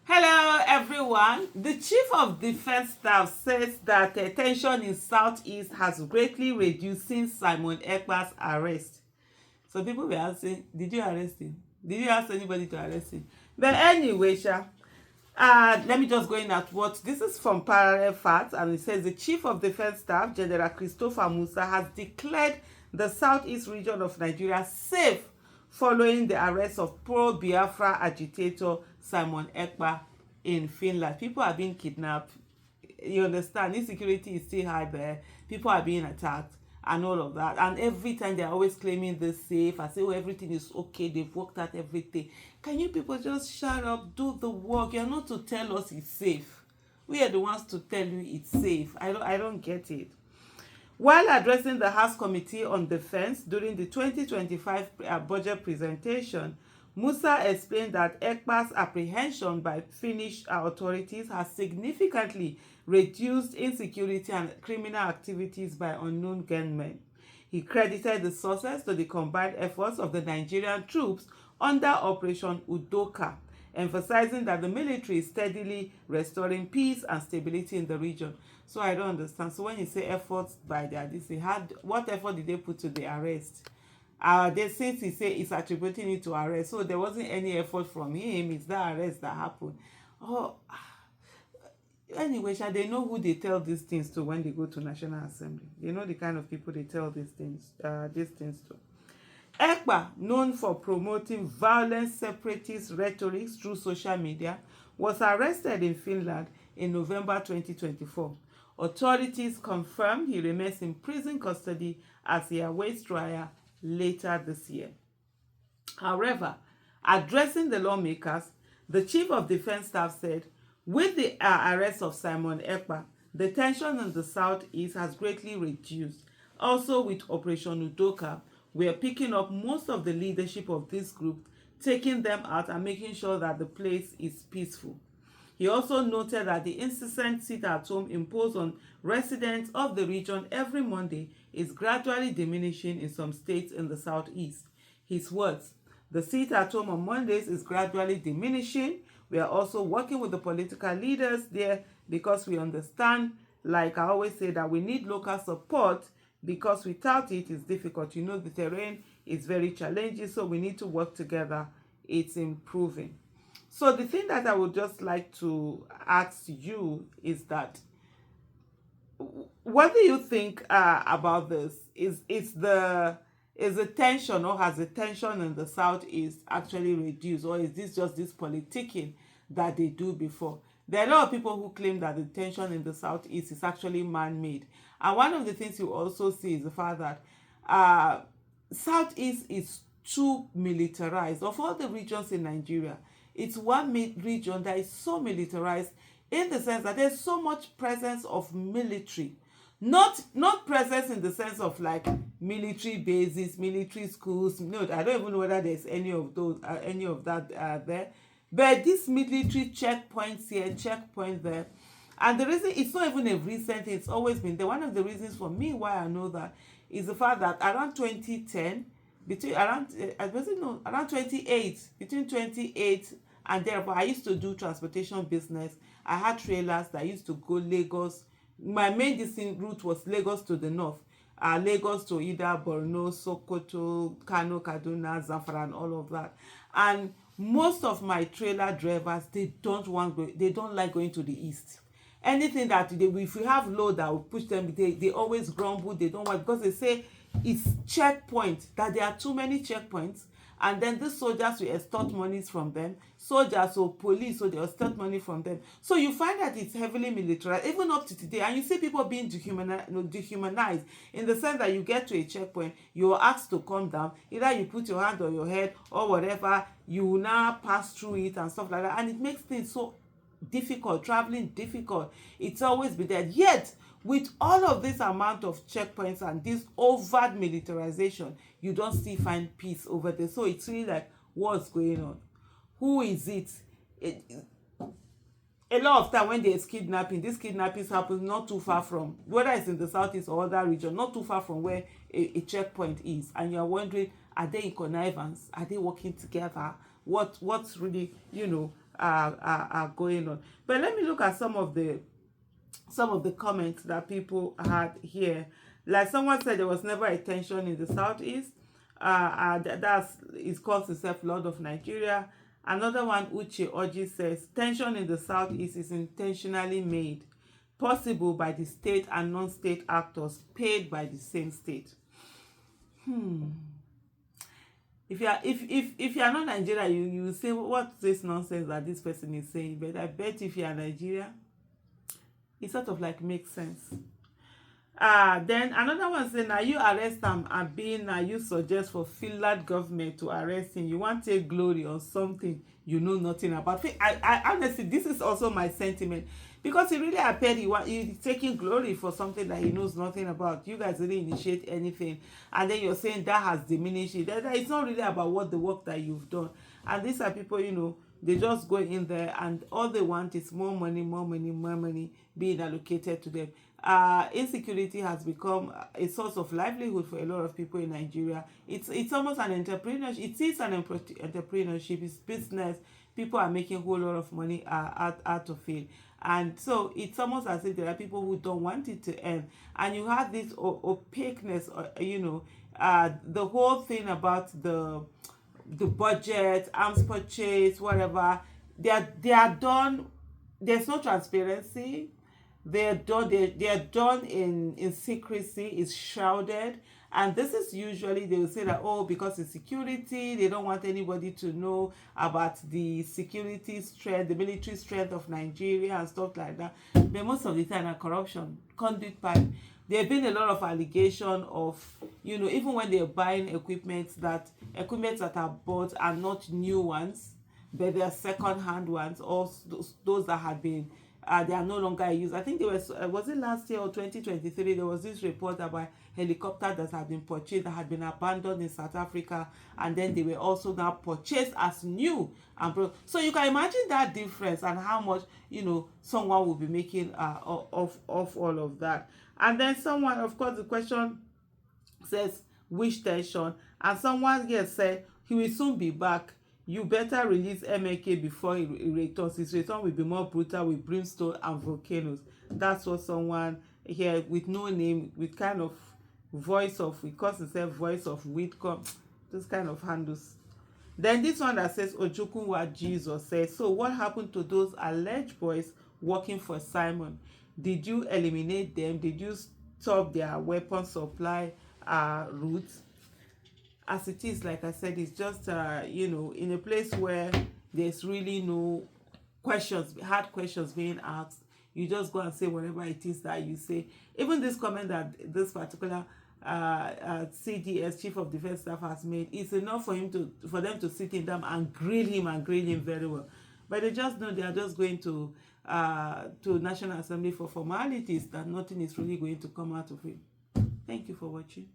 Hello, everyone. The Chief of Defense Staff says that tension in Southeast has greatly reduced since Simon Ekpa's arrest. So people were asking, did you arrest him? Did you ask anybody to arrest him? But anyway, let me just go in at what this is from Parallel Facts, and it says the Chief of Defense Staff, General Christopher Musa, has declared the Southeast region of Nigeria safe following the arrest of pro-Biafra agitator Simon Ekpa in Finland. People are being kidnapped. You understand? Insecurity is still high there. People are being attacked and all of that. And every time they're always claiming they're safe. I say, oh, everything is okay. They've worked out everything. Can you people just shut up, do the work? You're not to tell us it's safe. We are the ones to tell you it's safe. I don't get it. While addressing the House Committee on Defense during the 2025 budget presentation, Musa explained that Ekpa's apprehension by Finnish authorities has significantly reduced insecurity and criminal activities by unknown gunmen. He credited the success to the combined efforts of the Nigerian troops under Operation Udoka, emphasizing that the military is steadily restoring peace and stability in the region. So I don't understand. So when you say efforts by the ADC, what effort did they put to the arrest? Since he say he's attributing it to arrest, so there wasn't any effort from him. It's that arrest that happened. Oh, anyway, they know who they tell these things to when they go to National Assembly. They know the kind of people they tell these things to. Ekpa, known for promoting violent separatist rhetoric through social media, was arrested in Finland in November 2024. Authorities confirmed he remains in prison custody as he awaits trial later this year. However, addressing the lawmakers, the Chief of Defense Staff said, with the arrest of Simon Ekpa, the tension in the Southeast has greatly reduced. Also with Operation Udoka, we are picking up most of the leadership of this group, taking them out and making sure that the place is peaceful. He also noted that the incessant sit-at-home imposed on residents of the region every Monday is gradually diminishing in some states in the Southeast. His words, the sit-at-home on Mondays is gradually diminishing. We are also working with the political leaders there because we understand, like I always say, that we need local support because without it, it's difficult. You know, the terrain is very challenging, so we need to work together. It's improving. So the thing that I would just like to ask you is that, what do you think about this? Is the tension, or has the tension in the Southeast actually reduced, or is this just this politicking that they do before? There are a lot of people who claim that the tension in the Southeast is actually man-made. And one of the things you also see is the fact that Southeast is too militarized. Of all the regions in Nigeria, it's one region that is so militarized in the sense that there's so much presence of military. Not presence in the sense of like military bases, military schools. No, I don't even know whether there's any of that there. But these military checkpoints here, checkpoint there. And the reason, it's not even a recent thing, it's always been there. One of the reasons for me why I know that is the fact that around 2010, around 28, between 28 and there, I used to do transportation business. I had trailers that used to go Lagos. My main distant route was Lagos to the north. Lagos to either Borno, Sokoto, Kano, Kaduna, Zamfara, and all of that. And most of my trailer drivers, they don't like going to the east. Anything that if we have load that will push them, they always grumble. They don't want, because they say it's checkpoint, that there are too many checkpoints, and then the soldiers will extort monies from them. Soldiers or police, so they extort money from them. So you find that it's heavily militarized, even up to today. And you see people being dehumanized in the sense that you get to a checkpoint, you're asked to come down. Either you put your hand on your head or whatever, you will now pass through it and stuff like that. And it makes things so difficult, traveling difficult. It's always been there. Yet, with all of this amount of checkpoints and this overt militarization, you don't still find peace over there. So it's really like, what's going on? Who is it? A lot of time when there's kidnapping, these kidnappings happen not too far from, whether it's in the Southeast or other region, not too far from where a checkpoint is. And you're wondering, are they in connivance? Are they working together? What's really, are going on. But let me look at some of the comments that people had here. Like someone said, there was never a tension in the southeast. That's is calls himself Lord of Nigeria. Another one, Uche Oji, says tension in the southeast is intentionally made possible by the state and non-state actors paid by the same state. If you are not Nigeria, you say, what's this nonsense that this person is saying? But I bet if you are Nigeria, it sort of like makes sense. Then another one say, now you arrest him and being now you suggest for Finland government to arrest him. You want to take glory on something you know nothing about. I honestly, this is also my sentiment, because he really appeared he's taking glory for something that he knows nothing about. You guys didn't initiate anything, and then you're saying that has diminished it. That it's not really about what the work that you've done. And these are people, they just go in there and all they want is more money being allocated to them. Insecurity has become a source of livelihood for a lot of people in Nigeria. It's almost an entrepreneurship. It is an entrepreneurship. It's business. People are making a whole lot of money out of it. And so it's almost as if there are people who don't want it to end. And you have this opaqueness, the whole thing about the budget, arms purchase, whatever. They are done. There's no transparency. They are done in secrecy. It's shrouded. And this is usually, they will say that, oh, because it's security, they don't want anybody to know about the security strength, the military strength of Nigeria and stuff like that. But most of the time, corruption, conduit pipe. There have been a lot of allegation of, even when they're buying equipment that are bought are not new ones, but they are second-hand ones, or those that had been, they are no longer used. I think there was it last year or 2023, there was this report about helicopter that had been purchased, that had been abandoned in South Africa, and then they were also now purchased as new. So you can imagine that difference and how much, someone will be making of all of that. And then someone, of course, the question says, which tension? And someone here said, he will soon be back. You better release MK before he returns. His return will be more brutal with brimstone and volcanoes. That's what someone here with no name, with kind of voice of, we call himself voice of Whitcomb, this kind of handles. Then this one that says, Ojukunwa Jesus says, so what happened to those alleged boys working for Simon? Did you eliminate them? Did you stop their weapon supply routes? As it is, like I said, it's just, in a place where there's really no hard questions being asked, you just go and say whatever it is that you say. Even this comment that this particular CDS, Chief of Defense Staff, has made, it's enough for them to sit him down and grill him very well. But they just know they are just going to National Assembly for formalities, that nothing is really going to come out of it. Thank you for watching.